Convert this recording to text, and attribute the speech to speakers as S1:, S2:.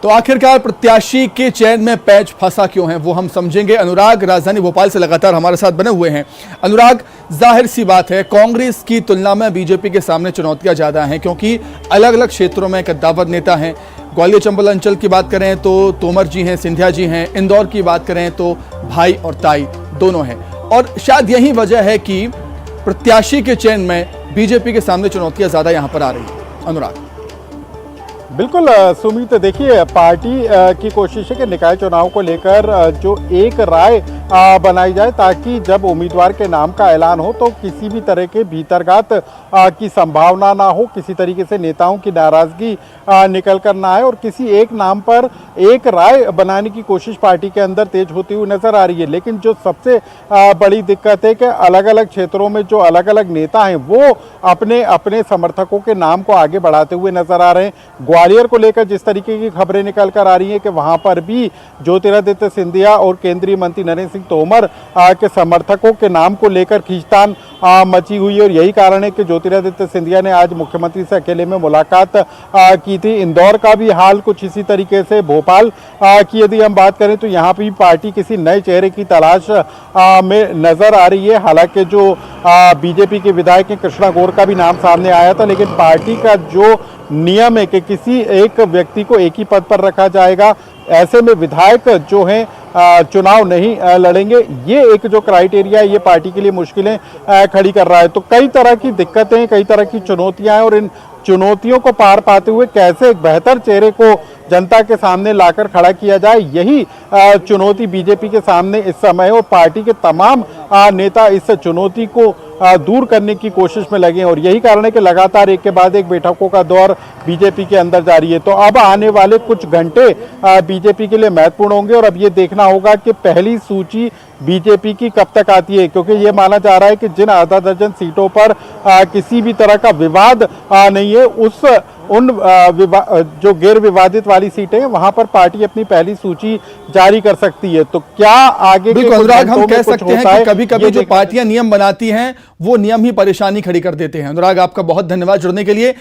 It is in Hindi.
S1: तो आखिरकार प्रत्याशी के चयन में पैच फंसा क्यों है वो हम समझेंगे। अनुराग राजधानी भोपाल से लगातार हमारे साथ बने हुए हैं। अनुराग, जाहिर सी बात है कांग्रेस की तुलना में बीजेपी के सामने चुनौतियां ज्यादा हैं, क्योंकि अलग अलग क्षेत्रों में कद्दावर नेता हैं। ग्वालियर चंबल अंचल की बात करें तो तोमर जी हैं, सिंधिया जी हैं। इंदौर की बात करें तो भाई और ताई दोनों हैं। और शायद यही वजह है कि प्रत्याशी के चयन में बीजेपी के सामने चुनौतियां ज्यादा यहां पर आ रही हैं। अनुराग,
S2: बिल्कुल सुमित, देखिए पार्टी की कोशिश है कि निकाय चुनाव को लेकर जो एक राय बनाई जाए, ताकि जब उम्मीदवार के नाम का ऐलान हो तो किसी भी तरह के भीतरघात की संभावना ना हो, किसी तरीके से नेताओं की नाराजगी निकल कर ना आए और किसी एक नाम पर एक राय बनाने की कोशिश पार्टी के अंदर तेज होती हुई नजर आ रही है। लेकिन जो सबसे बड़ी दिक्कत है कि अलग अलग क्षेत्रों में जो अलग अलग नेता हैं वो अपने अपने समर्थकों के नाम को आगे बढ़ाते हुए नजर आ रहे हैं। ग्वालियर को लेकर जिस तरीके की खबरें निकल कर आ रही हैं कि वहां पर भी ज्योतिरादित्य सिंधिया और केंद्रीय मंत्री नरेंद्र सिंह तोमर के समर्थकों के नाम को लेकर खींचतान मची हुई है। और यही कारण है कि ज्योतिरादित्य सिंधिया ने आज मुख्यमंत्री से अकेले में मुलाकात की थी। इंदौर का भी हाल कुछ इसी तरीके से, भोपाल की यदि हम बात करें तो यहाँ भी पार्टी किसी नए चेहरे की तलाश में नजर आ रही है। हालांकि जो बीजेपी के विधायक हैं कृष्णा गौर का भी नाम सामने आया था, लेकिन पार्टी का जो नियम है कि किसी एक व्यक्ति को एक ही पद पर रखा जाएगा, ऐसे में विधायक जो हैं चुनाव नहीं लड़ेंगे। ये एक जो क्राइटेरिया है ये पार्टी के लिए मुश्किलें खड़ी कर रहा है। तो कई तरह की दिक्कतें, कई तरह की चुनौतियां हैं और इन चुनौतियों को पार पाते हुए कैसे एक बेहतर चेहरे को जनता के सामने लाकर खड़ा किया जाए, यही चुनौती बीजेपी के सामने इस समय है। और पार्टी के तमाम नेता इस चुनौती को दूर करने की कोशिश में लगे हैं और यही कारण है कि लगातार एक के बाद एक बैठकों का दौर बीजेपी के अंदर जारी है। तो अब आने वाले कुछ घंटे बीजेपी के लिए महत्वपूर्ण होंगे और अब ये देखना होगा कि पहली सूची बीजेपी की कब तक आती है, क्योंकि ये माना जा रहा है कि जिन आधा दर्जन सीटों पर किसी भी तरह का विवाद नहीं है, उन जो गैर विवादित वाली सीटें हैं वहां पर पार्टी अपनी पहली सूची जारी कर सकती है। तो क्या आगे
S1: बिल्कुल अनुराग, हम कह सकते हैं कि कभी कभी जो पार्टियां नियम बनाती हैं वो नियम ही परेशानी खड़ी कर देते हैं। अनुराग, आपका बहुत धन्यवाद जुड़ने के लिए।